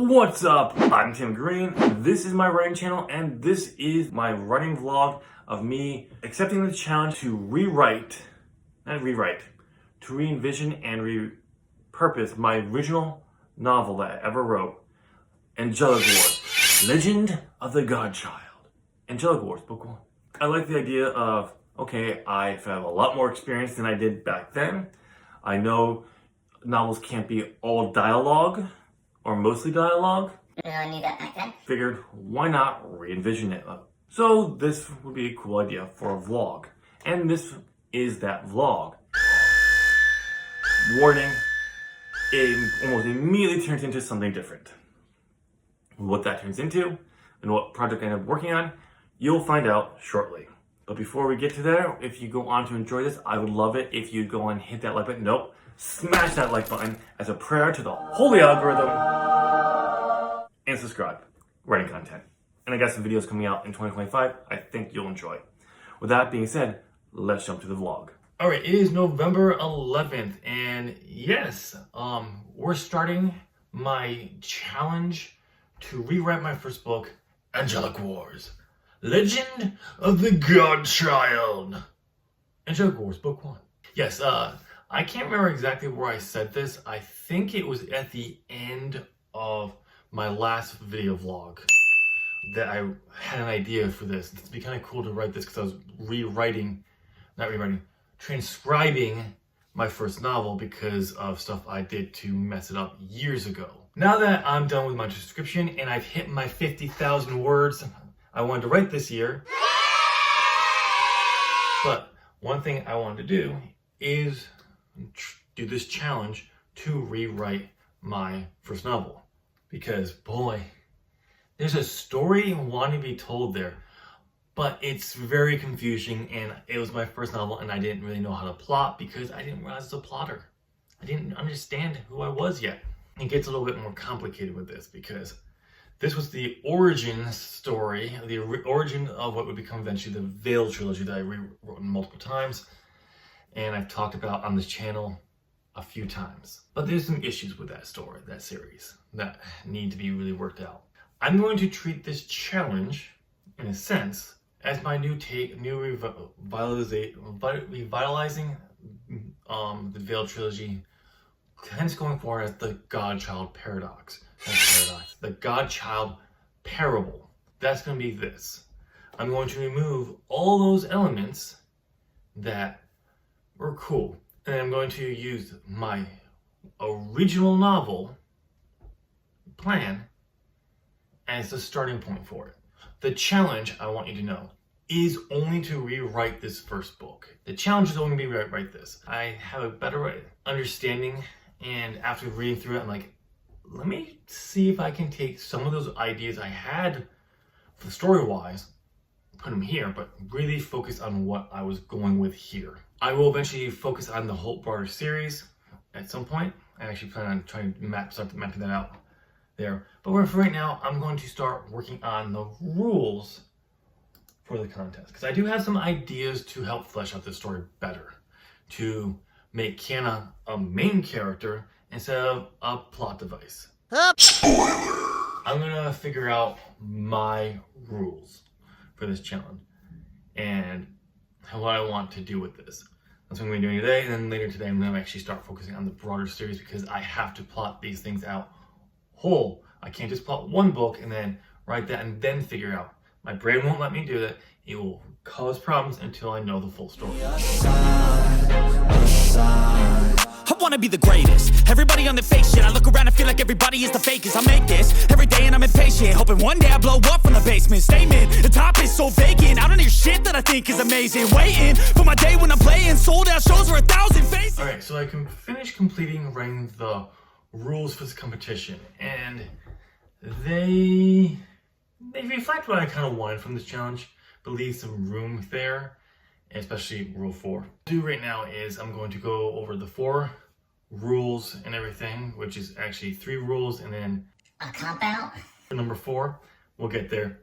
What's up? I'm Tim Green. This is my writing channel, and this is my writing vlog of me accepting the challenge to to re-envision and repurpose my original novel that I ever wrote, Angelic Wars, Legend of the Godchild. Angelic Wars, book 1. I like the idea of, okay, I have a lot more experience than I did back then. I know novels can't be all dialogue, or mostly dialogue. I knew that back then. Figured, why not re-envision it? So this would be a cool idea for a vlog. And this is that vlog. Warning, it almost immediately turns into something different. What that turns into, and what project I end up working on, you'll find out shortly. But before we get to there, if you go on to enjoy this, I would love it if you'd go and hit that like button. Nope. Smash that like button as a prayer to the holy algorithm, and subscribe. Writing content. And I got some videos coming out in 2025 I think you'll enjoy. With that being said, let's jump to the vlog. Alright, it is November 11th, and yes, we're starting my challenge to rewrite my first book, Angelic Wars, Legend of the Godchild. Angelic Wars, book 1. Yes, I can't remember exactly where I said this. I think it was at the end of my last video vlog that I had an idea for this. It'd be kind of cool to write this because I was transcribing my first novel because of stuff I did to mess it up years ago. Now that I'm done with my transcription and I've hit my 50,000 words I wanted to write this year, but one thing I wanted to do is do this challenge to rewrite my first novel, because boy, there's a story wanting to be told there, but it's very confusing, and it was my first novel and I didn't really know how to plot because I didn't realize I was a plotter. I didn't understand who I was yet. It gets a little bit more complicated with this because this was the origin story, the origin of what would become eventually the Veil trilogy that I rewrote multiple times, and I've talked about on this channel a few times. But there's some issues with that story, that series, that need to be really worked out. I'm going to treat this challenge, in a sense, as my new take, revitalizing the Veil trilogy, hence going forward as the Godchild paradox. The Godchild parable. That's going to be this. I'm going to remove all those elements that were cool, and I'm going to use my original novel plan as the starting point for it. The challenge, I want you to know, is only to rewrite this first book. The challenge is only to rewrite this. I have a better understanding, and after reading through it, I'm like, let me see if I can take some of those ideas I had for story-wise, put them here, but really focus on what I was going with here. I will eventually focus on the whole broader series at some point. I actually plan on trying to start mapping that out there. But for right now, I'm going to start working on the rules for the contest, because I do have some ideas to help flesh out the story better, to make Kiana a main character instead of a plot device. Spoiler! I'm gonna figure out my rules for this challenge and what I want to do with this. That's what I'm gonna be doing today, and then later today I'm gonna actually start focusing on the broader series because I have to plot these things out whole. I can't just plot one book and then write that and then figure out. My brain won't let me do that. It will cause problems until I know the full story. I wanna be the greatest. Everybody on the fake shit. I look around and feel like everybody is the fakest. I make this every day and I'm impatient, hoping one day I blow up from the basement. Statement, the top is so vacant. I don't hear shit that I think is amazing. Waiting for my day when I'm playing sold out shows for 1,000 faces. Alright, so I can finish completing writing the rules for this competition, and they reflect what I kind of wanted from this challenge, but leave some room there, especially rule 4. What I'll do right now is I'm going to go over the 4 rules and everything, which is actually 3 rules and then a cop-out. Number 4, we'll get there,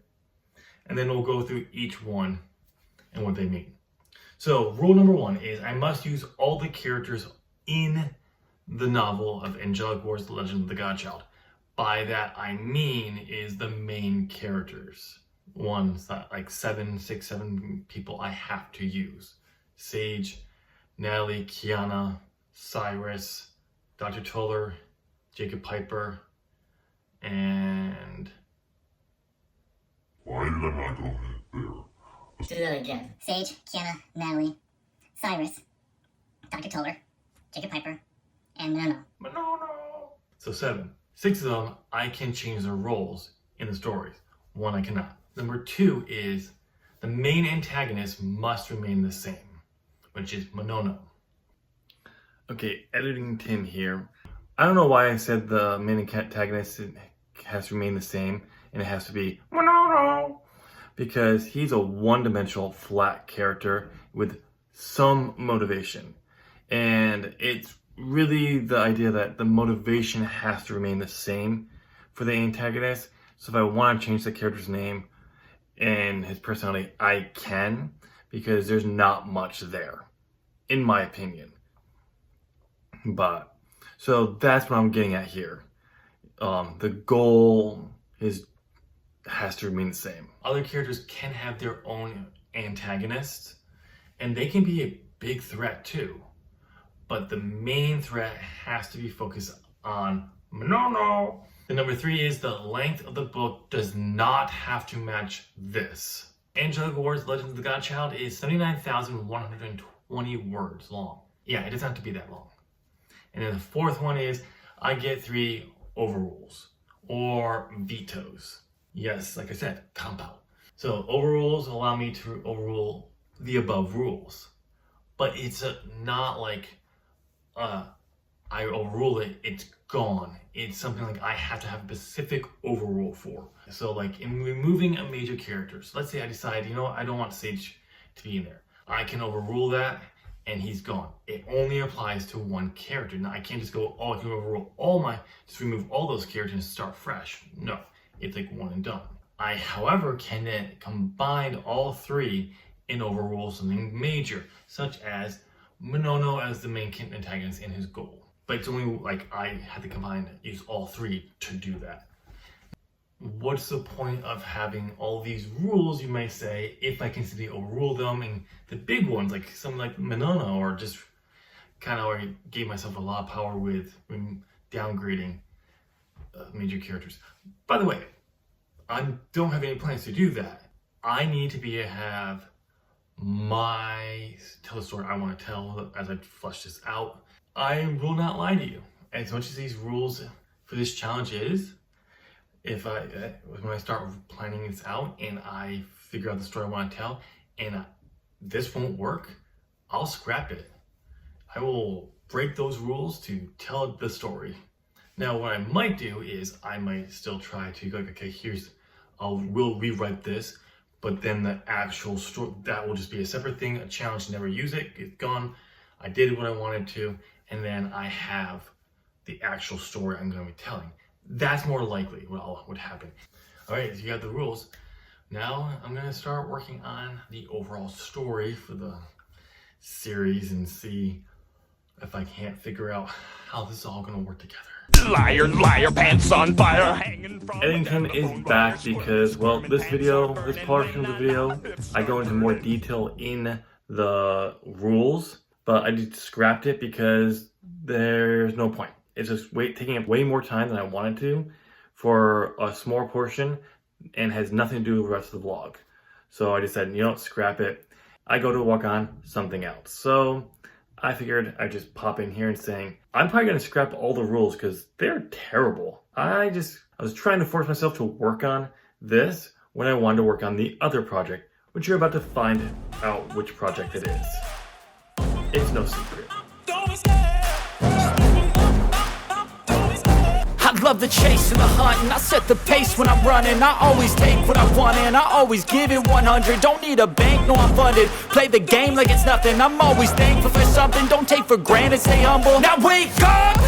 and then we'll go through each one and what they mean. So rule number 1 is I must use all the characters in the novel of Angelic Wars, The Legend of the Godchild. by that I mean is the main characters. Ones that like 7 people I have to use. Sage, Natalie, Kiana, Cyrus, Dr. Toller, Jacob Piper, and... Why did I not go there? Let's do that again. Sage, Kiana, Natalie, Cyrus, Dr. Toller, Jacob Piper, and Manono. So 7. 6 of them, I can change their roles in the stories. 1 I cannot. Number 2 is the main antagonist must remain the same, which is Manono. Okay, editing Tim here. I don't know why I said the main antagonist has to remain the same and it has to be Manono, because he's a one-dimensional flat character with some motivation. And it's really the idea that the motivation has to remain the same for the antagonist. So if I want to change the character's name and his personality, I can, because there's not much there, in my opinion. But, so that's what I'm getting at here. The goal has to remain the same. Other characters can have their own antagonists, and they can be a big threat too. But the main threat has to be focused on Manono. The number 3 is the length of the book does not have to match this. Angelic Wars Legends of the Godchild is 79,120 words long. Yeah, it doesn't have to be that long. And then the 4th one is I get 3 overrules or vetoes. Yes, like I said, compound. So overrules allow me to overrule the above rules. But it's not like I overrule it, it's gone. It's something like I have to have a specific overrule for. So like in removing a major character, so let's say I decide, you know what, I don't want Sage to be in there. I can overrule that and he's gone. It only applies to one character. Now I can't just go, oh, I can overrule just remove all those characters and start fresh. No, it's like one and done. I, however, can then combine all 3 and overrule something major, such as Manono as the main antagonist in his goal. But it's only like I had to use all 3 to do that. What's the point of having all these rules, you may say, if I can simply overrule them? And the big ones, like something like Manono, or just kind of already gave myself a lot of power with downgrading major characters. By the way, I don't have any plans to do that. I need to have tell the story I want to tell as I flesh this out. I will not lie to you. As much as these rules for this challenge is, when I start planning this out and I figure out the story I want to tell and this won't work, I'll scrap it. I will break those rules to tell the story. Now what I might do is I might still try to go, okay, we'll rewrite this, but then the actual story, that will just be a separate thing, a challenge to never use it, it's gone. I did what I wanted to, and then I have the actual story I'm going to be telling. That's more likely what would happen. All right, so you got the rules. Now I'm going to start working on the overall story for the series and see if I can't figure out how this is all going to work together. Liar, liar, pants on fire, hanging from... Editing is back because, well, this portion of the video, I go into more detail in the rules, but I just scrapped it because there's no point. It's just taking up way more time than I wanted to for a small portion and has nothing to do with the rest of the vlog. So I just said, you know, scrap it. I go to work on something else. So I figured I'd just pop in here and saying, I'm probably going to scrap all the rules because they're terrible. I was trying to force myself to work on this when I wanted to work on the other project, which you're about to find out which project it is. It's no secret. I love the chase and the hunt, and I set the pace when I'm running. I always take what I want and I always give it 100. Don't need a bank, no, I'm funded. Play the game like it's nothing. I'm always thankful for something. Don't take for granted, stay humble. Now wake up!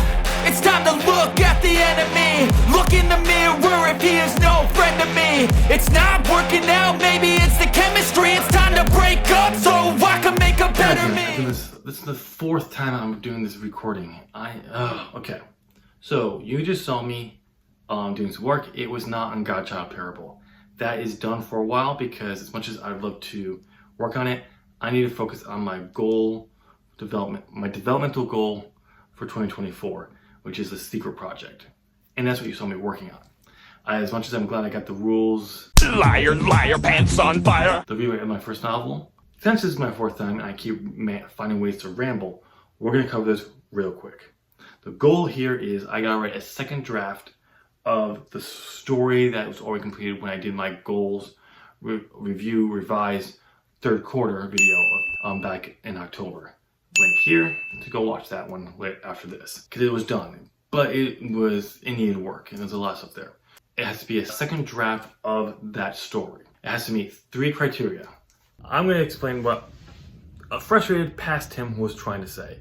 It's time to look at the enemy. Look in the mirror if he is no friend to me. It's not working out, maybe it's the chemistry. It's time to break up so I can make a better me. This is the 4th time I'm doing this recording. Okay. So you just saw me doing some work, it was not on Godchild Parable. That is done for a while because as much as I'd love to work on it, I need to focus on my goal development, my developmental goal for 2024, which is the secret project. And that's what you saw me working on. As much as I'm glad I got the rules, Liar, liar, pants on fire. the rewrite of my first novel, since this is my fourth time and I keep finding ways to ramble, we're going to cover this real quick. The goal here is I got to write a second draft of the story that was already completed when I did my goals review, revise, third quarter video back in October. Link here to go watch that one after this because it was done, but it needed work and there's a lot of stuff there. It has to be a second draft of that story. It has to meet 3 criteria. I'm going to explain what a frustrated past Tim was trying to say.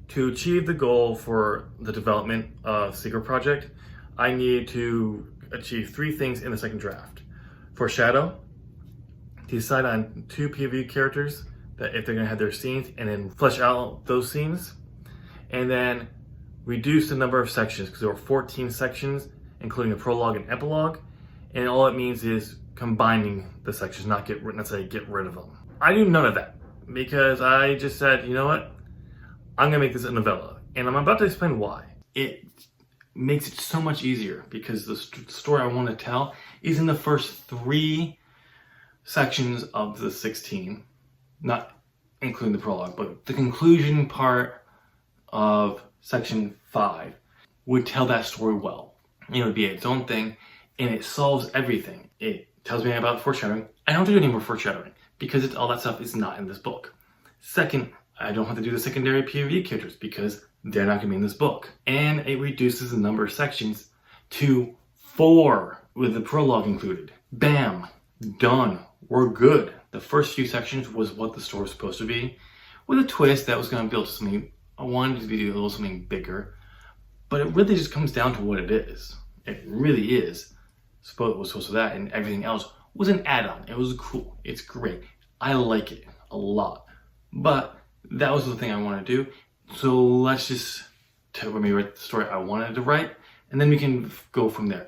To achieve the goal for the development of Secret Project, I need to achieve 3 things in the second draft. Foreshadow, decide on 2 POV characters that if they're going to have their scenes and then flesh out those scenes, and then reduce the number of sections because there were 14 sections including the prologue and epilogue, and all it means is combining the sections, not necessarily get rid of them. I do none of that because I just said, you know what, I'm gonna make this a novella, and I'm about to explain why. It makes it so much easier because the story I want to tell is in the first 3 sections of the 16, not including the prologue, but the conclusion part of section 5 would tell that story well. It would be its own thing, and it solves everything. It tells me about foreshadowing. I don't do any more foreshadowing because all that stuff is not in this book. Second, I don't have to do the secondary POV characters because they're not going to be in this book. And it reduces the number of sections to 4 with the prologue included. Bam! Done. We're good. The first few sections was what the story was supposed to be, with a twist that was going to build something. I wanted to be a little something bigger. But it really just comes down to what it is. It really is. It was supposed to that, and everything else was an add-on. It was cool. It's great. I like it a lot. But that was the thing I wanted to do. So let's just let me write the story I wanted to write, and then we can go from there.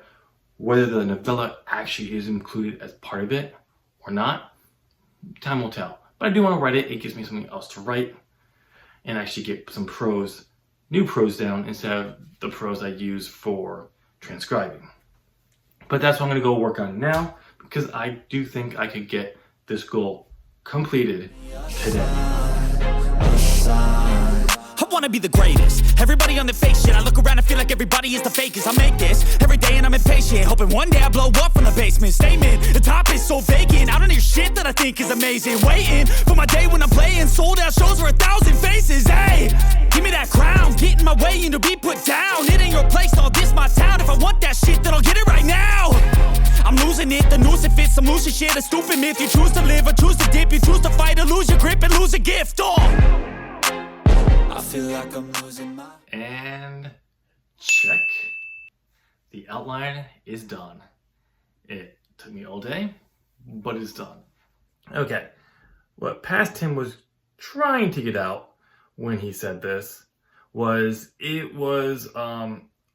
Whether the novella actually is included as part of it or not, time will tell. But I do want to write it. It gives me something else to write and actually get some prose, new prose down instead of the prose I use for transcribing. But that's what I'm going to go work on now because I do think I could get this goal completed today. I wanna be the greatest. Everybody on the fake shit. I look around and feel like everybody is the fakest. I make this every day and I'm impatient, hoping one day I blow up from the basement. Statement, the top is so vacant. I don't hear shit that I think is amazing. Waiting for my day when I'm playing sold out shows for 1,000 faces. Hey, give me that crown, get in my way and to be put down. It ain't your place, all this my town. If I want that shit, then I'll get it right now. I'm losing it, the noose it fits. I'm losing shit, a stupid myth. You choose to live or choose to dip. You choose to fight or lose your grip and lose a gift. I feel like I'm losing my... And check. The outline is done. It took me all day, but it's done. Okay, what past Tim was trying to get out when he said this was it was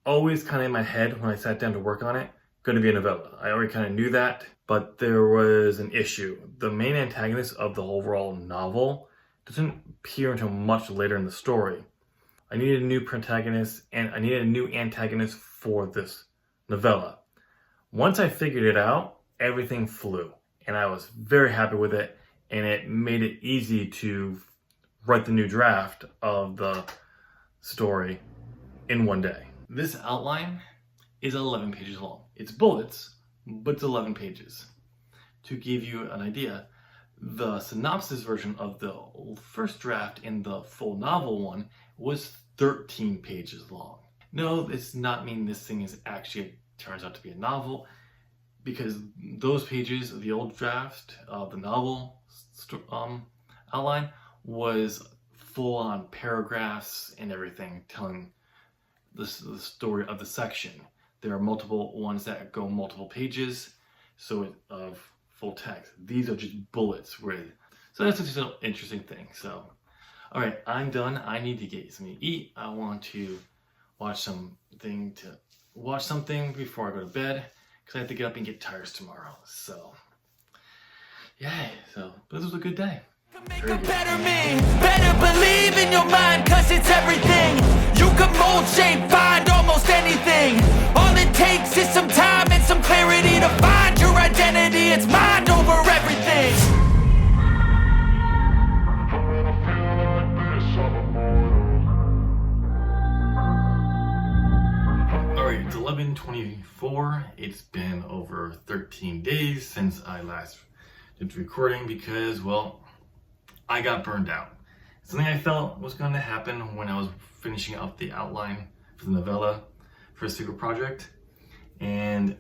always kind of in my head when I sat down to work on it, going to be a novella. I already kind of knew that, but there was an issue. The main antagonist of the overall novel doesn't appear until much later in the story. I needed a new protagonist and I needed a new antagonist for this novella. Once I figured it out, everything flew and I was very happy with it, and it made it easy to write the new draft of the story in one day. This outline is 11 pages long. It's bullets, but it's 11 pages. To give you an idea, the synopsis version of the first draft in the full novel one was 13 pages long. No, it's not mean this thing is actually turns out to be a novel, because those pages of the old draft of the novel outline was full on paragraphs and everything telling the story of the section. There are multiple ones that go multiple pages, so of full text. These are just bullets with, so that's just an interesting thing. So, all right, I'm done. I need to get something to eat. I want to watch something to watch something before I go to bed because I have to get up and get tires tomorrow. So, yay. So, this was a good day. Make a better me, better believe in your mind, cause it's everything. You can mold, shape, find almost anything. All it takes is some time and some clarity to find your identity. It's mind over everything. Alright, it's 11:24. It's been over 13 days since I last did recording because, well, I got burned out. Something I felt was going to happen when I was finishing up the outline for the novella for a secret project, and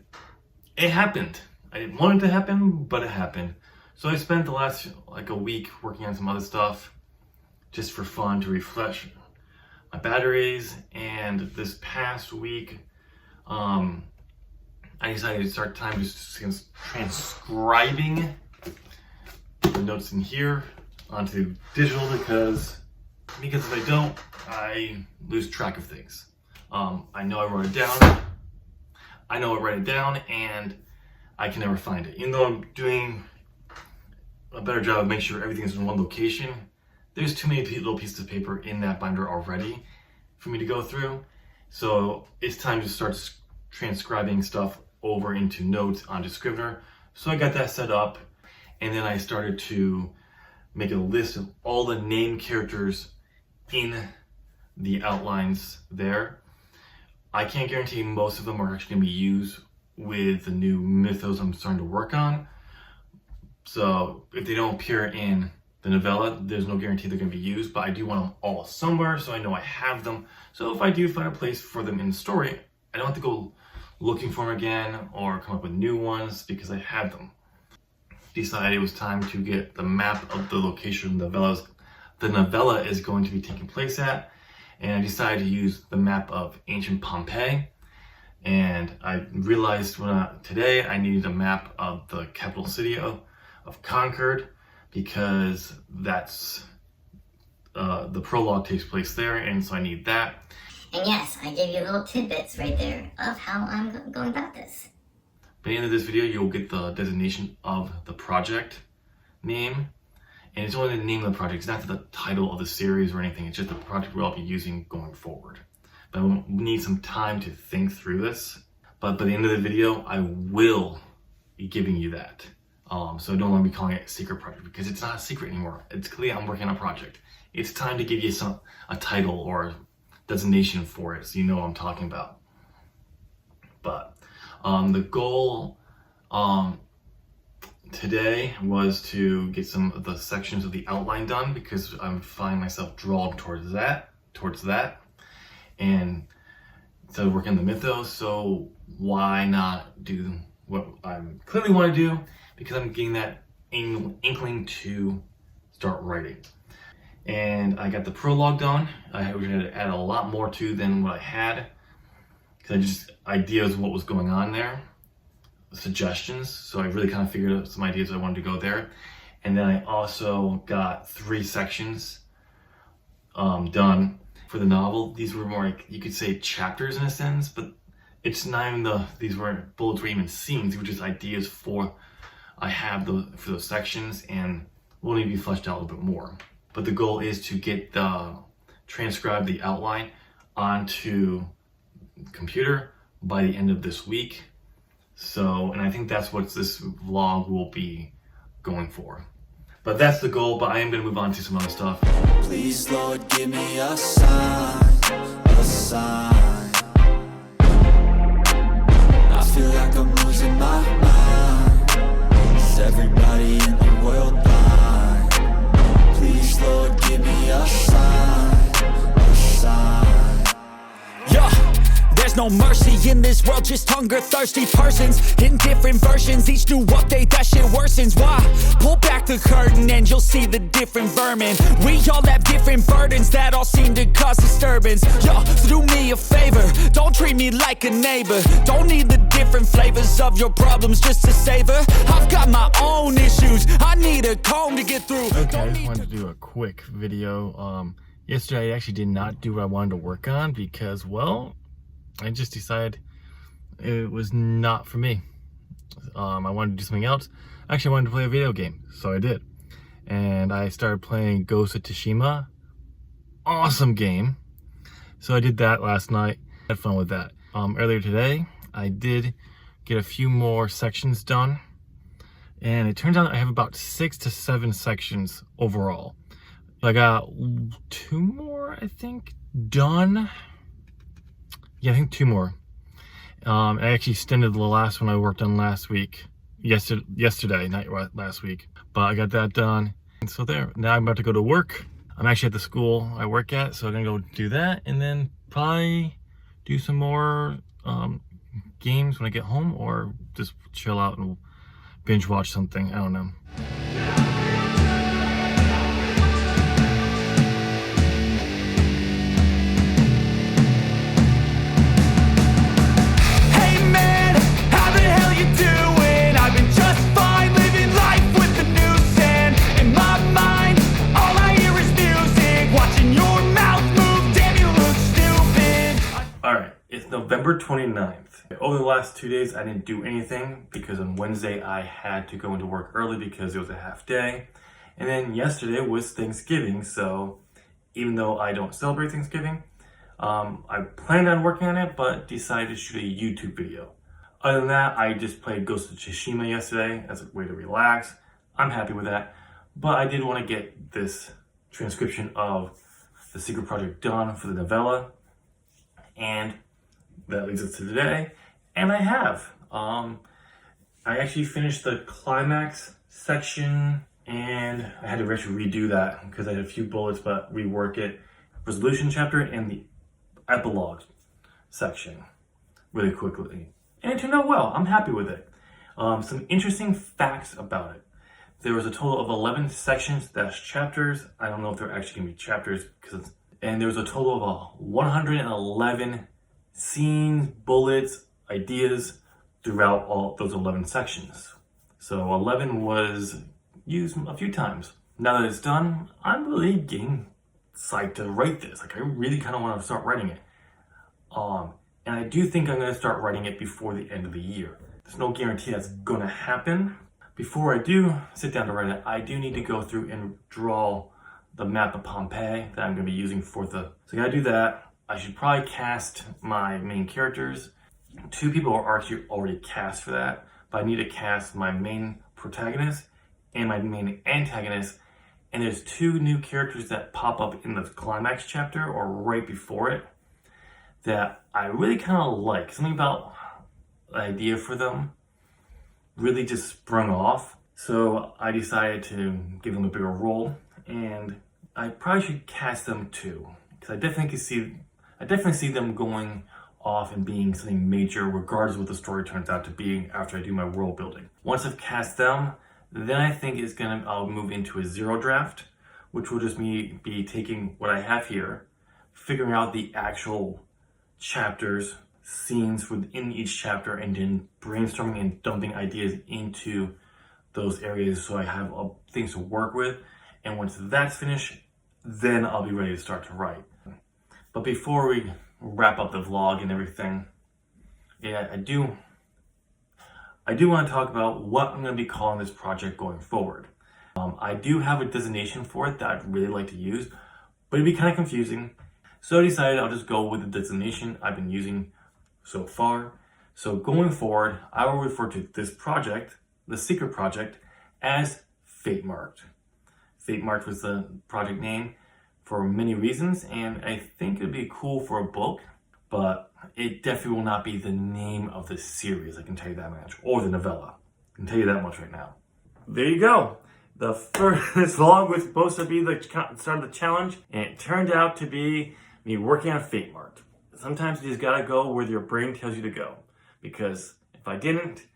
it happened. I didn't want it to happen, but it happened. So I spent the last like a week working on some other stuff just for fun to refresh my batteries, and this past week I decided to start time just transcribing the notes in here onto digital because if I don't, I lose track of things. I know I wrote it down. I know I write it down, and I can never find it. Even though I'm doing a better job of making sure everything is in one location, there's too many little pieces of paper in that binder already for me to go through. So it's time to start transcribing stuff over into notes onto Scrivener. So I got that set up, and then I started to make a list of all the named characters in the outlines there. I can't guarantee most of them are actually going to be used with the new mythos I'm starting to work on. So if they don't appear in the novella, there's no guarantee they're going to be used, but I do want them all somewhere so I know I have them. So if I do find a place for them in the story, I don't have to go looking for them again or come up with new ones because I have them. Decided it was time to get the map of the location the novella is going to be taking place at, and I decided to use the map of ancient Pompeii. And I realized today I needed a map of the capital city of Concord because that's the prologue takes place there, and so I need that. And yes, I gave you little tidbits right there of how I'm going about this. By the end of this video, you'll get the designation of the project name. And it's only the name of the project. It's not the title of the series or anything. It's just the project we'll be using going forward. But I need some time to think through this. But by the end of the video, I will be giving you that. So I don't want to be calling it a secret project because it's not a secret anymore. It's clear I'm working on a project. It's time to give you a title or designation for it so you know what I'm talking about. But the goal today was to get some of the sections of the outline done because I'm finding myself drawn towards that, and instead of working on the mythos. So why not do what I clearly want to do? Because I'm getting that inkling to start writing. And I got the prologue done. I was going to add a lot more to than what I had, because I just ideas of what was going on there, suggestions. So I really kind of figured out some ideas I wanted to go there. And then I also got 3 sections done for the novel. These were more like, you could say, chapters in a sense, but it's not even these weren't bullets or even scenes. They were just ideas for those sections, and will need to be fleshed out a little bit more. But the goal is to get transcribe the outline onto the computer by the end of this week. So, and I think that's what this vlog will be going for. But that's the goal, but I am going to move on to some other stuff. Please, Lord, give me a sign, a sign. I feel like I'm losing my mind. Is everybody in the world blind? Please, Lord, give me a sign, a sign. Yeah. There's no mercy in this world, just hunger-thirsty persons in different versions. Each new update, that shit worsens. Why? Pull back the curtain and you'll see the different vermin. We all have different burdens that all seem to cause disturbance. Yo, so do me a favor, don't treat me like a neighbor. Don't need the different flavors of your problems just to savor. I've got my own issues, I need a comb to get through. Okay, I just wanted to do a quick video. Yesterday I actually did not do what I wanted to work on because, well, I just decided it was not for me. I wanted to do something else. Actually, I wanted to play a video game, so I did. And I started playing Ghost of Tsushima. Awesome game. So I did that last night. Had fun with that. Earlier today, I did get a few more sections done. And it turns out I have about 6 to 7 sections overall. I got 2 more, I think, done. Yeah, I think 2 more. I actually extended the last one I worked on last week. Yesterday, not last week. But I got that done. And so there, now I'm about to go to work. I'm actually at the school I work at, so I'm gonna go do that and then probably do some more games when I get home, or just chill out and binge watch something. I don't know. Hey man, how the hell you doing? I've been just fine, living life with the noose and in my mind, all I hear is music. Watching your mouth move, damn you look stupid. Alright, it's November 29th. Over the last 2 days, I didn't do anything because on Wednesday I had to go into work early because it was a half day. And then yesterday was Thanksgiving, so even though I don't celebrate Thanksgiving, I planned on working on it, but decided to shoot a YouTube video. Other than that, I just played Ghost of Tsushima yesterday as a way to relax. I'm happy with that, but I did want to get this transcription of the secret project done for the novella, and that leads us to today, and I have. I actually finished the climax section, and I had to actually redo that because I had a few bullets, but rework it. Resolution chapter and the epilogue section really quickly. And it turned out well. I'm happy with it. Some interesting facts about it. There was a total of 11 sections, that's chapters. I don't know if they're actually gonna be chapters, and there was a total of 111 scenes, bullets, ideas throughout all those 11 sections. So 11 was used a few times. Now that it's done, I'm really getting psyched to write this. Like, I really kind of want to start writing it. And I do think I'm going to start writing it before the end of the year. There's no guarantee that's going to happen. Before I do sit down to write it, I do need to go through and draw the map of Pompeii that I'm going to be using for the... So I got to do that. I should probably cast my main characters. 2 people are actually already cast for that, but I need to cast my main protagonist and my main antagonist. And there's 2 new characters that pop up in the climax chapter or right before it that I really kind of like. Something about the idea for them really just sprung off. So I decided to give them a bigger role, and I probably should cast them too, because I definitely see them going off and being something major regardless of what the story turns out to be after I do my world building. Once I've cast them, then I think I'll move into a 0 draft, which will just be taking what I have here, figuring out the actual chapters, scenes within each chapter, and then brainstorming and dumping ideas into those areas so I have things to work with. And once that's finished, then I'll be ready to start to write. But before we wrap up the vlog and everything, yeah, I do want to talk about what I'm going to be calling this project going forward. I do have a designation for it that I'd really like to use, but it'd be kind of confusing. So I decided I'll just go with the designation I've been using so far. So going forward, I will refer to this project, the secret project, as Fate Marked. Fate Marked was the project name for many reasons, and I think it'd be cool for a book, but it definitely will not be the name of the series, I can tell you that much, or the novella. I can tell you that much right now. There you go. This vlog was supposed to be the start of the challenge, and it turned out to be me working on Fate Marked. Sometimes you just gotta go where your brain tells you to go, because if I didn't,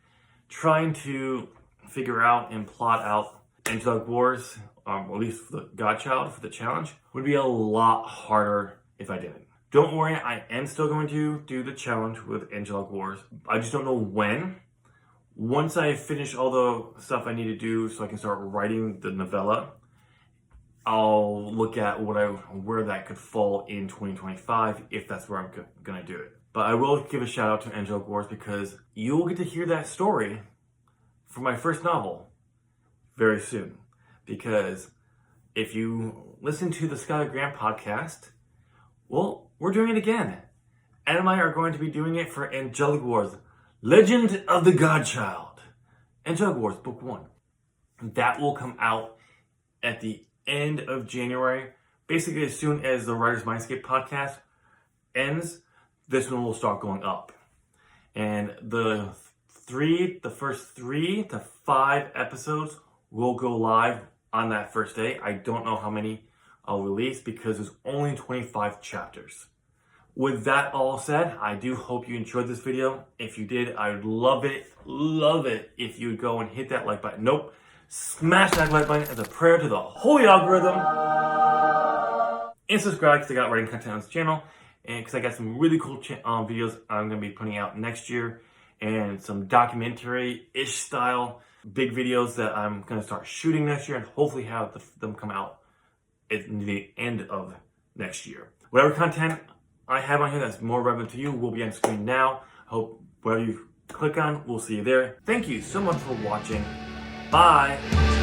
trying to figure out and plot out Angelic Wars, or at least for the Godchild for the challenge, would be a lot harder if I didn't. Don't worry, I am still going to do the challenge with Angelic Wars. I just don't know when. Once I finish all the stuff I need to do so I can start writing the novella, I'll look at where that could fall in 2025, if that's where I'm gonna do it. But I will give a shout out to Angelic Wars because you will get to hear that story for my first novel very soon. Because if you listen to the Skylar Grant podcast, well, we're doing it again. Ed and I are going to be doing it for Angelic Wars, Legend of the Godchild. Angelic Wars, Book 1. That will come out at the end of January. Basically, as soon as the Writer's Mindscape podcast ends, this one will start going up. And the first 3 to 5 episodes will go live on that first day. I don't know how many I'll release because there's only 25 chapters. With that all said, I do hope you enjoyed this video. If you did, I would love it if you would go and hit that like button. Nope. Smash that like button as a prayer to the holy algorithm. And subscribe because I got writing content on this channel. And because I got some really cool videos I'm going to be putting out next year. And some documentary-ish style big videos that I'm going to start shooting next year. And hopefully have them come out at the end of next year. Whatever content I have on here that's more relevant to you will be on screen now. I hope whatever you click on, we'll see you there. Thank you so much for watching. Bye.